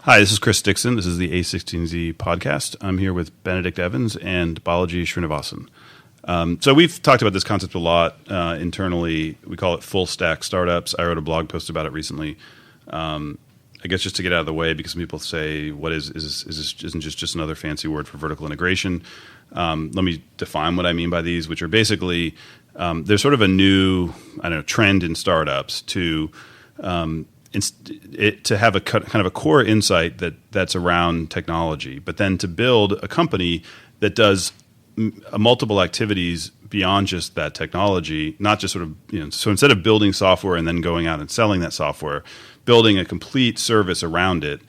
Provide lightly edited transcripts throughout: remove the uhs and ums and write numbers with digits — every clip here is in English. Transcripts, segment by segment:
Hi, this is Chris Dixon. This is the a16z podcast. I'm here with Benedict Evans and Balaji Srinivasan. So we've talked about this concept a lot internally. We call it full stack startups. I wrote a blog post about it recently. I guess just to get out of the way, because some people say, "What is this? Isn't just another fancy word for vertical integration?" Let me define what I mean by these, which are basically there's sort of a new trend in startups to have a kind of a core insight that's around technology, but then to build a company that does multiple activities beyond just that technology, not just sort of, so instead of building software and then going out and selling that software, building a complete service around it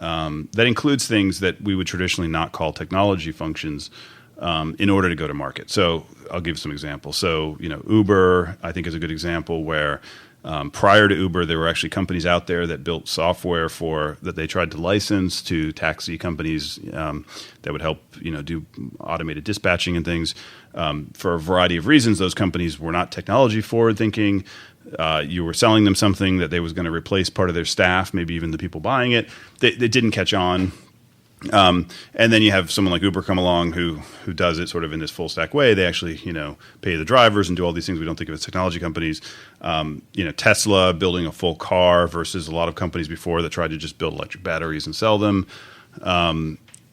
that includes things that we would traditionally not call technology functions in order to go to market. So I'll give some examples. So, Uber, I think, is a good example where prior to Uber, there were actually companies out there that built software that they tried to license to taxi companies that would help do automated dispatching and things. For a variety of reasons, those companies were not technology forward thinking. You were selling them something that they was going to replace part of their staff, maybe even the people buying it. They didn't catch on. And then you have someone like Uber come along who does it sort of in this full stack way. They actually, pay the drivers and do all these things we don't think of as technology companies. Tesla building a full car versus a lot of companies before that tried to just build electric batteries and sell them.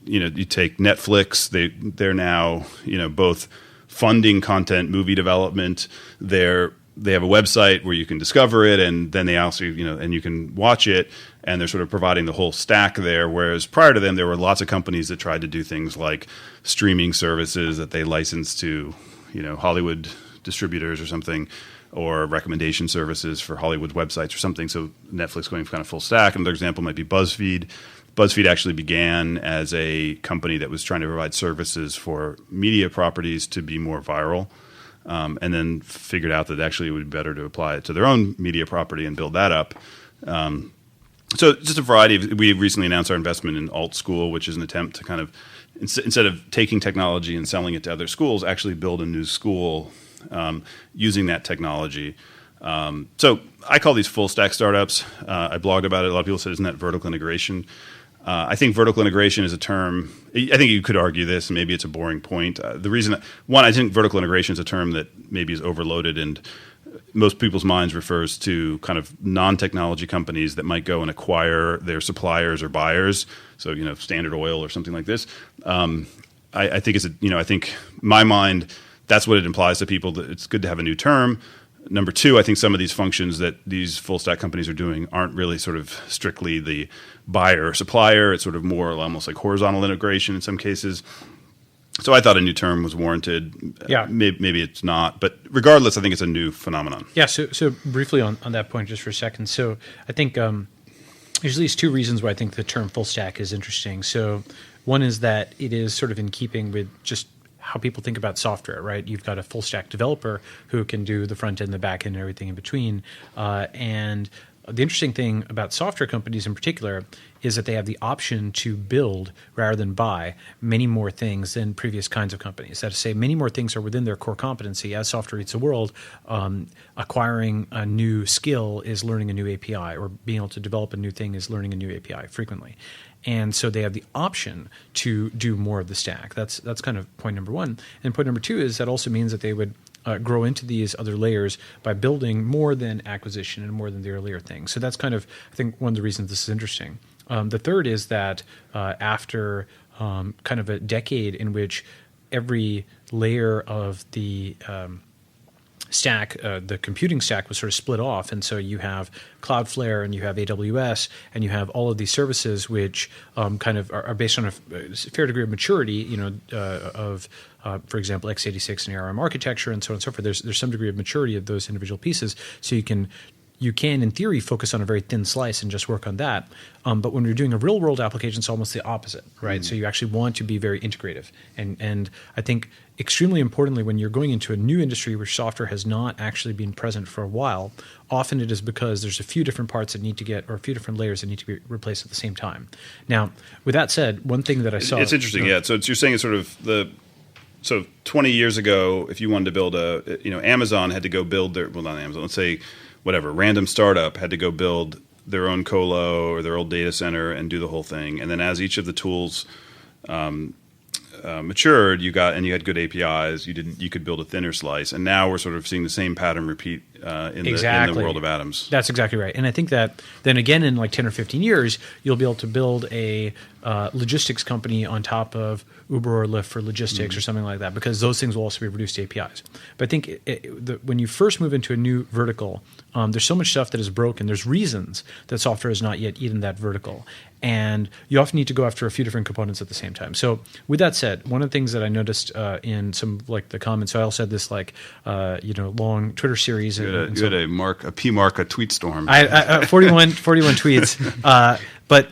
You take Netflix, they're now, both funding content, movie development. They have a website where you can discover it, and then they also, and you can watch it, and they're sort of providing the whole stack there. Whereas prior to them, there were lots of companies that tried to do things like streaming services that they licensed to, Hollywood distributors or something, or recommendation services for Hollywood websites or something. So Netflix going kind of full stack. Another example might be BuzzFeed. BuzzFeed actually began as a company that was trying to provide services for media properties to be more viral. And then figured out that actually it would be better to apply it to their own media property and build that up. So just a variety of. We recently announced our investment in Alt School, which is an attempt to kind of, instead of taking technology and selling it to other schools, actually build a new school using that technology. So I call these full stack startups. I blogged about it. A lot of people said, "Isn't that vertical integration?" I think vertical integration is a term. I think you could argue this, and maybe it's a boring point. The reason, I think vertical integration is a term that maybe is overloaded, and most people's minds refers to kind of non-technology companies that might go and acquire their suppliers or buyers. So, Standard Oil or something like this. I think I think my mind, that's what it implies to people, that it's good to have a new term. Number two, I think some of these functions that these full stack companies are doing aren't really sort of strictly the buyer or supplier. It's sort of more almost like horizontal integration in some cases. So I thought a new term was warranted. Yeah. Maybe it's not. But regardless, I think it's a new phenomenon. Yeah, so briefly on that point just for a second. So I think there's at least two reasons why I think the term full stack is interesting. So one is that it is sort of in keeping with just how people think about software, right? You've got a full stack developer who can do the front end, the back end, and everything in between. And the interesting thing about software companies in particular is that they have the option to build rather than buy many more things than previous kinds of companies. That is to say, many more things are within their core competency. As software eats the world, acquiring a new skill is learning a new API, or being able to develop a new thing is learning a new API frequently. And so they have the option to do more of the stack. That's kind of point number one. And point number two is that also means that they would grow into these other layers by building more than acquisition and more than the earlier things. So that's kind of, I think, one of the reasons this is interesting. The third is that after kind of a decade in which every layer of the stack, the computing stack was sort of split off, and so you have Cloudflare and you have AWS and you have all of these services which kind of are based on a fair degree of maturity, of for example x86 and ARM architecture and so on and so forth. There's some degree of maturity of those individual pieces, so you can in theory focus on a very thin slice and just work on that. But when you're doing a real world application, it's almost the opposite, right? So you actually want to be very integrative. And I think extremely importantly, when you're going into a new industry where software has not actually been present for a while, often it is because there's a few different parts that need to get, or a few different layers that need to be replaced at the same time. Now, with that said, one thing that I saw... It's interesting, yeah. So you're saying it's sort of so 20 years ago, if you wanted to build Amazon had to go build not Amazon, let's say whatever, random startup had to go build their own colo or their old data center and do the whole thing. And then as each of the tools matured, you had good APIs. You could build a thinner slice, and now we're sort of seeing the same pattern repeat in the world of atoms. That's exactly right. And I think that then again in like 10 or 15 years, you'll be able to build a logistics company on top of Uber or Lyft for logistics or something like that, because those things will also be reduced to APIs. But I think when you first move into a new vertical, there's so much stuff that is broken. There's reasons that software is not yet eaten that vertical. And you often need to go after a few different components at the same time. So with that said, one of the things that I noticed in some like the comments, so I also had this like long Twitter series. You had a P-Mark tweet storm. I 41 tweets. But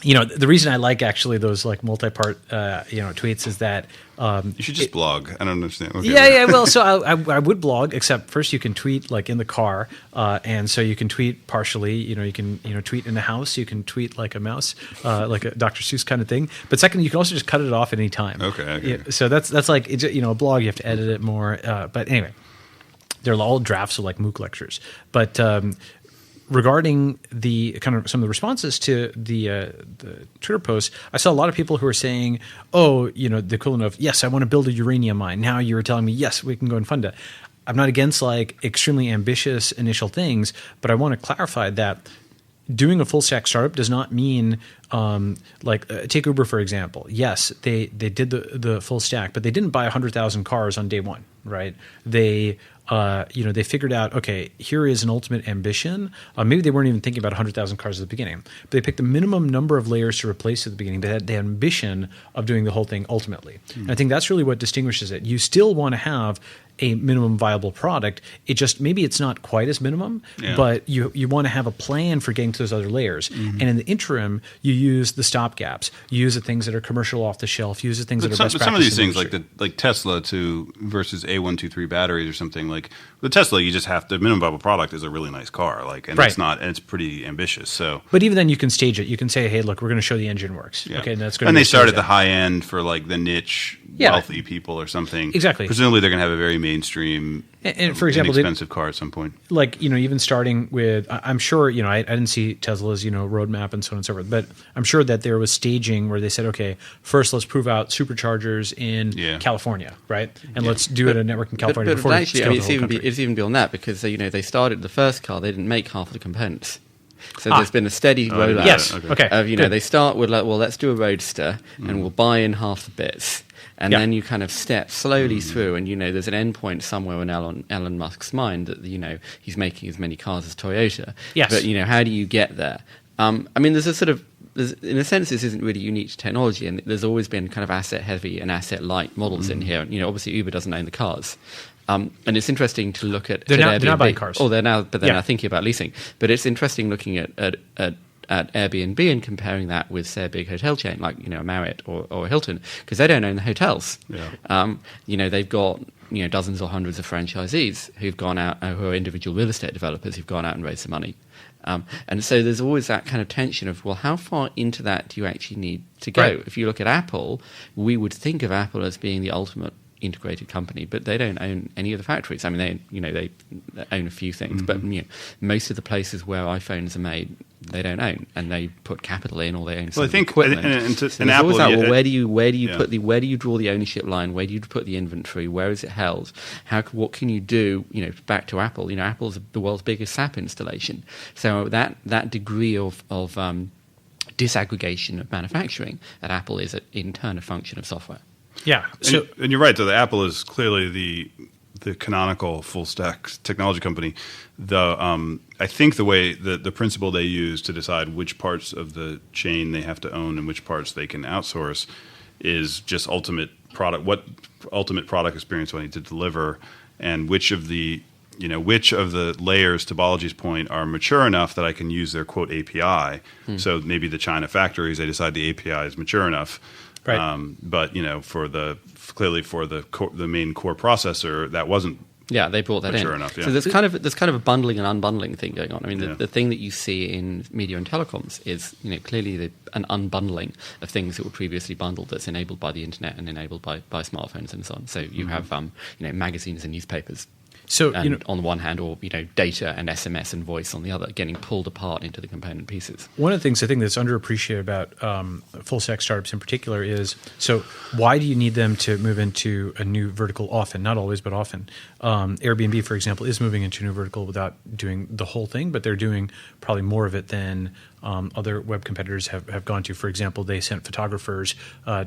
the reason I like actually those like multi-part tweets is that you should just blog. I don't understand. Okay. Yeah. Well, so I would blog, except first you can tweet like in the car, and so you can tweet partially. You can tweet in the house. You can tweet like a mouse, like a Dr. Seuss kind of thing. But second, you can also just cut it off at any time. Okay. Yeah, so that's like a blog. You have to edit it more. But anyway, they're all drafts of like MOOC lectures. But regarding the kind of some of the responses to the Twitter posts, I saw a lot of people who were saying, the equivalent of, yes, I want to build a uranium mine. Now you're telling me, yes, we can go and fund it. I'm not against like extremely ambitious initial things, but I want to clarify that doing a full stack startup does not mean take Uber, for example. Yes, they did the full stack, but they didn't buy 100,000 cars on day one, right? They figured out, okay, here is an ultimate ambition. Maybe they weren't even thinking about 100,000 cars at the beginning, but they picked the minimum number of layers to replace at the beginning. They had the ambition of doing the whole thing ultimately. And I think that's really what distinguishes it. You still want to have a minimum viable product. It just, maybe it's not quite as minimum, but you want to have a plan for getting to those other layers. And in the interim, you use the stopgaps. You use the things that are commercial off the shelf. You use the things that are best practice. Some of these things, like Tesla versus A123 batteries or something, like the Tesla, you just have the minimum viable product is a really nice car, it's pretty ambitious. So, but even then, you can stage it. You can say, hey, look, we're going to show the engine works. Yeah. Okay, and that's going. And they start at the high end for like the niche wealthy people or something. Exactly. Presumably, they're going to have a very mainstream, and for example, inexpensive car at some point. Like even starting with, I'm sure I didn't see Tesla's roadmap and so on and so forth, but I'm sure that there was staging where they said, okay, first let's prove out superchargers in California, right? And let's do it a network in California. But actually, it's even beyond that, because they started the first car, they didn't make half of the components. So there's been a steady rollout. Yes. Okay. They start with let's do a Roadster and we'll buy in half the bits. And then you kind of step slowly through, and there's an end point somewhere in Elon Musk's mind that he's making as many cars as Toyota. Yes. But how do you get there? There's a sort of, in a sense, this isn't really unique to technology, and there's always been kind of asset heavy and asset light models in here. Obviously Uber doesn't own the cars. And it's interesting to look at. They're not buying cars. Oh, they're now thinking about leasing. But it's interesting looking at Airbnb and comparing that with, say, a big hotel chain like a Marriott or a Hilton, because they don't own the hotels. They've got dozens or hundreds of franchisees who've gone out, who are individual real estate developers who've gone out and raised some money. And so there's always that kind of tension of, well, how far into that do you actually need to go? Right. If you look at Apple, we would think of Apple as being the ultimate integrated company, but they don't own any of the factories. They own a few things, but most of the places where iPhones are made, they don't own, and they put capital in, or they own some equipment. And Apple, where do you draw the ownership line? Where do you put the inventory? Where is it held? What can you do? Back to Apple. Apple's the world's biggest SAP installation. So that degree of disaggregation of manufacturing at Apple is in turn a function of software. Yeah. So, and you're right. So the Apple is clearly the canonical full stack technology company. I think the principle they use to decide which parts of the chain they have to own and which parts they can outsource is just ultimate product experience do I need to deliver, and which of the layers, to Balaji's point, are mature enough that I can use their quote API. So maybe the China factories, they decide the API is mature enough. Right. But for the main core processor, that wasn't. Yeah, they brought that mature in. Enough, yeah. So there's kind of a bundling and unbundling thing going on. The thing that you see in media and telecoms is clearly an unbundling of things that were previously bundled, that's enabled by the internet and enabled by smartphones and so on. So you have magazines and newspapers. So, and on the one hand, or data and SMS and voice on the other, getting pulled apart into the component pieces. One of the things I think that's underappreciated about full stack startups in particular is, so why do you need them to move into a new vertical often? Not always, but often. Airbnb, for example, is moving into a new vertical without doing the whole thing, but they're doing probably more of it than other web competitors have gone to. For example, they sent photographers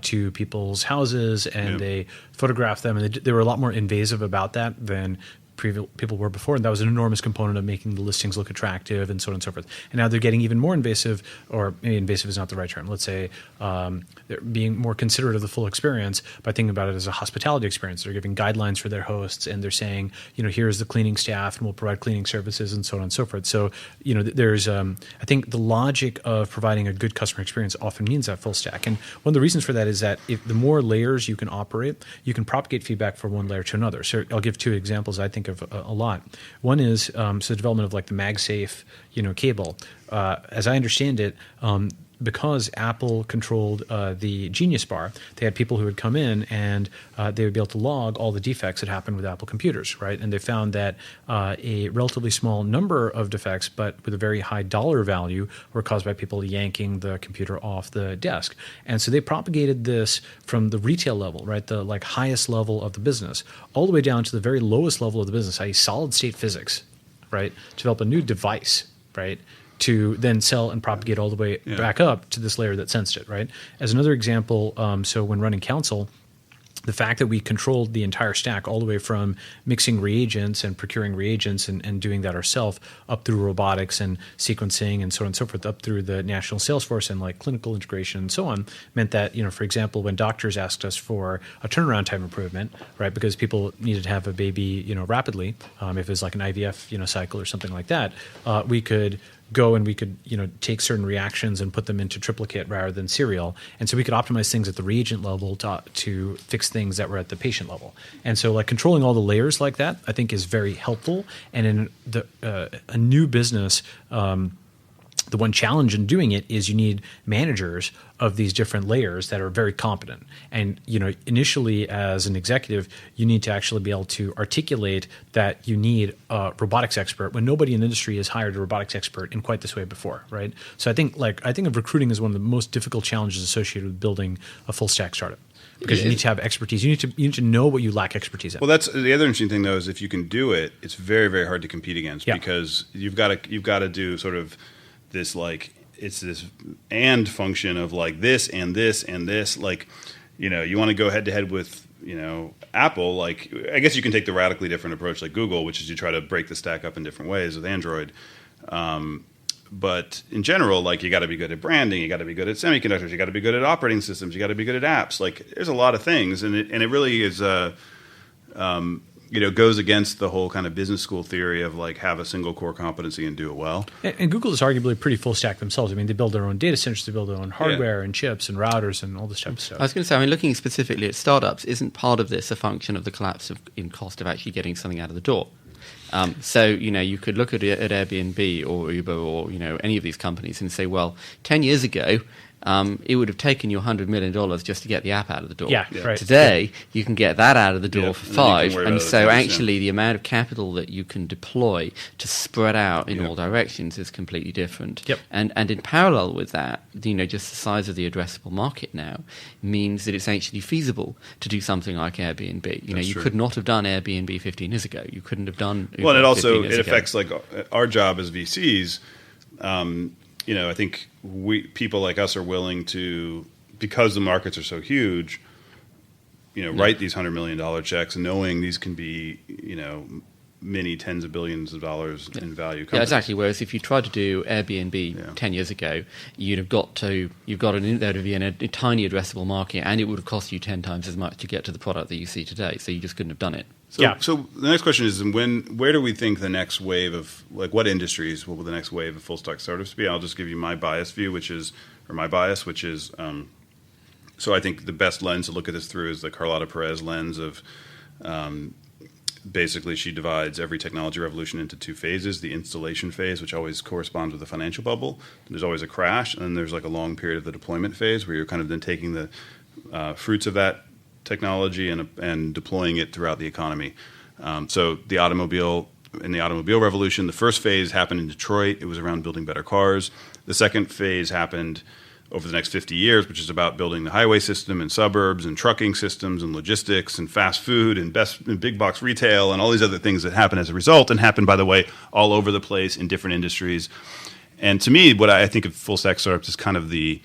to people's houses and they photographed them, and they were a lot more invasive about that than people were before, and that was an enormous component of making the listings look attractive and so on and so forth. And now they're getting even more invasive, or maybe invasive is not the right term. Let's say they're being more considerate of the full experience by thinking about it as a hospitality experience. They're giving guidelines for their hosts, and they're saying, here's the cleaning staff, and we'll provide cleaning services, and so on and so forth. So, there's, I think the logic of providing a good customer experience often means that full stack. And one of the reasons for that is that if the more layers you can operate, you can propagate feedback from one layer to another. So I'll give two examples I think of a lot. One is so the development of like the MagSafe, cable. As I understand it, because Apple controlled the Genius Bar, they had people who would come in and they would be able to log all the defects that happened with Apple computers, right? And they found that a relatively small number of defects, but with a very high dollar value, were caused by people yanking the computer off the desk. And so they propagated this from the retail level, right, the like highest level of the business, all the way down to the very lowest level of the business, i.e. solid state physics, right, to develop a new device, right, to then sell and propagate all the way back up to this layer that sensed it, right? As another example, so when running Council, the fact that we controlled the entire stack all the way from mixing reagents and procuring reagents and doing that ourselves up through robotics and sequencing and so on and so forth, up through the national sales force and like clinical integration and so on, meant that, for example, when doctors asked us for a turnaround time improvement, right, because people needed to have a baby, rapidly, if it was like an IVF, cycle or something like that, we could go and we could take certain reactions and put them into triplicate rather than serial, and so we could optimize things at the reagent level to fix things that were at the patient level. And so like controlling all the layers like that, I think, is very helpful. And in a new business, the one challenge in doing it is you need managers of these different layers that are very competent. And initially as an executive, you need to actually be able to articulate that you need a robotics expert when nobody in the industry has hired a robotics expert in quite this way before, right? So I think of recruiting as one of the most difficult challenges associated with building a full stack startup. Because you need to have expertise. You need to know what you lack expertise in. Well, that's the other interesting thing, though, is if you can do it, it's very, very hard to compete against because you've got to do sort of this it's this and function of like this and this and this. Like, you want to go head to head with Apple. Like, I guess you can take the radically different approach like Google, which is you try to break the stack up in different ways with Android. But in general, like, you got to be good at branding, you got to be good at semiconductors, you got to be good at operating systems, you got to be good at apps. Like, there's a lot of things, and it really is goes against the whole kind of business school theory of like have a single core competency and do it well. And Google is arguably pretty full stack themselves. I mean, they build their own data centers, they build their own hardware and chips and routers and all this type of stuff. I was going to say, looking specifically at startups, isn't part of this a function of the collapse in cost of actually getting something out of the door? So, you could look at Airbnb or Uber or, any of these companies and say, well, 10 years ago, it would have taken you $100 million just to get the app out of the door. Yeah, right. Today, you can get that out of the door for $5. And so actually things, the amount of capital that you can deploy to spread out in all directions is completely different. Yep. And in parallel with that, just the size of the addressable market now means that it's actually feasible to do something like Airbnb. You could not have done Airbnb 15 years ago. You couldn't have done Uber. Well, and it 15 years ago. affects like our job as VCs. I think people like us are willing to, because the markets are so huge, write these $100 million checks, knowing these can be, many tens of billions of dollars in value companies. Yeah, exactly. Whereas if you tried to do Airbnb 10 years ago, you'd have there to be a tiny addressable market, and it would have cost you 10 times as much to get to the product that you see today. So you just couldn't have done it. So the next question is, where do we think the next wave of, like, what industries will the next wave of full stack startups be? I'll just give you my bias, which is, so I think the best lens to look at this through is the Carlota Perez lens of, basically she divides every technology revolution into two phases: the installation phase, which always corresponds with the financial bubble. There's always a crash, and then there's like a long period of the deployment phase where you're kind of then taking the fruits of that technology and deploying it throughout the economy. So the automobile revolution, the first phase happened in Detroit. It was around building better cars. The second phase happened over the next 50 years, which is about building the highway system and suburbs and trucking systems and logistics and fast food and big box retail and all these other things that happen as a result, and happen, by the way, all over the place in different industries. And to me, what I think of full stack startups is kind of the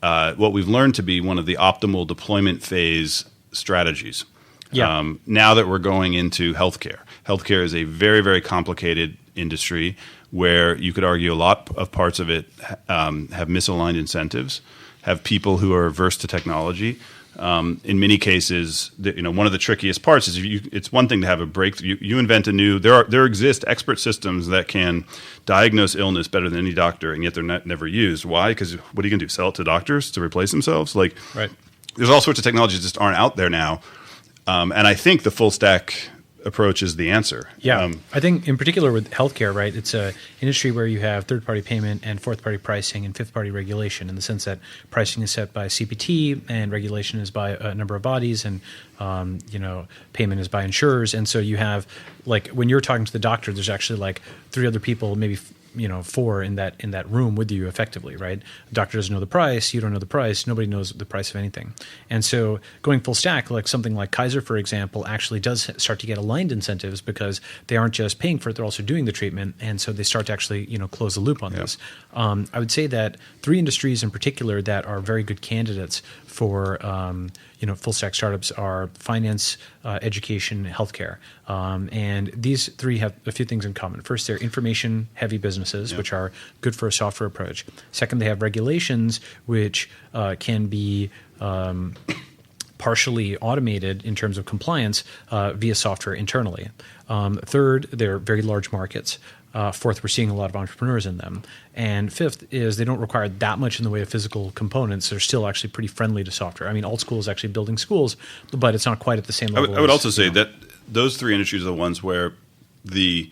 what we've learned to be one of the optimal deployment phase strategies. Yeah. Now that we're going into healthcare. Healthcare is a very, very complicated industry where you could argue a lot of parts of it have misaligned incentives, have people who are averse to technology. In many cases, one of the trickiest parts is it's one thing to have a breakthrough. You invent a new. There exist expert systems that can diagnose illness better than any doctor, and yet they're never used. Why? Because what are you going to do? Sell it to doctors to replace themselves? Like, right. There's all sorts of technologies that just aren't out there now, and I think the full stack approach is the answer. Yeah, I think in particular with healthcare, right, it's an industry where you have third-party payment and fourth-party pricing and fifth-party regulation, in the sense that pricing is set by CPT and regulation is by a number of bodies, and payment is by insurers. And so you have, like, when you're talking to the doctor, there's actually like three other people, maybe four in that room with you effectively, right? The doctor doesn't know the price, you don't know the price, nobody knows the price of anything. And so going full stack, like something like Kaiser, for example, actually does start to get aligned incentives, because they aren't just paying for it, they're also doing the treatment. And so they start to actually, close the loop on this. I would say that three industries in particular that are very good candidates for full stack startups are finance, education, healthcare. And these three have a few things in common. First, they're information heavy businesses, which are good for a software approach. Second, they have regulations which can be partially automated in terms of compliance via software internally. Third, they're very large markets. Fourth, we're seeing a lot of entrepreneurs in them. And fifth is they don't require that much in the way of physical components. They're still actually pretty friendly to software. I mean, Alt School is actually building schools, but it's not quite at the same level. I would also say that those three industries are the ones where it's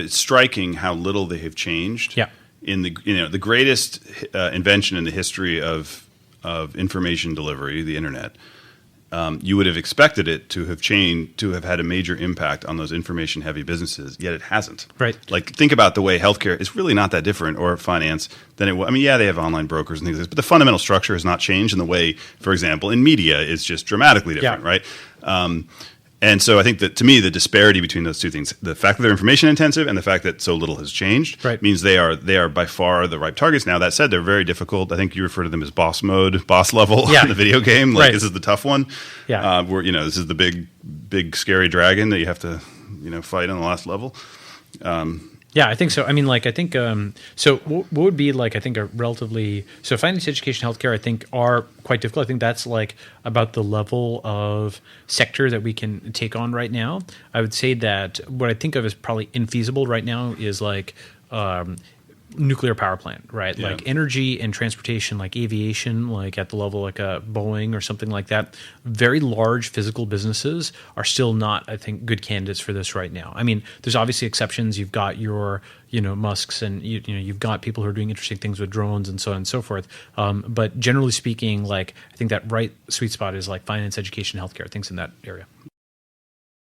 striking how little they have changed. Yeah. In the greatest invention in the history of information delivery, the internet. You would have expected it to have had a major impact on those information-heavy businesses, yet it hasn't. Right. Like, think about the way healthcare is really not that different, or finance, than it was. I mean, yeah, they have online brokers and things like this, but the fundamental structure has not changed in the way, for example, in media is just dramatically different, right? And so I think that, to me, the disparity between those two things, the fact that they're information intensive and the fact that so little has changed, means they are by far the right targets. Now, that said, they're very difficult. I think you refer to them as boss level in the video game. Like, this is the tough one. Yeah. Where, this is the big scary dragon that you have to, fight on the last level. Yeah, I think so. I mean, so what would be I think a relatively, so finance, education, healthcare, I think are quite difficult. I think that's about the level of sector that we can take on right now. I would say that what I think of as probably infeasible right now is nuclear power plant, right? Yeah. Like energy and transportation, like aviation, like at the level like a Boeing or something like that. Very large physical businesses are still not, I think, good candidates for this right now. I mean, there's obviously exceptions. You've got your, Musks, and you've got people who are doing interesting things with drones and so on and so forth. But generally speaking, I think that right sweet spot is finance, education, healthcare, things in that area.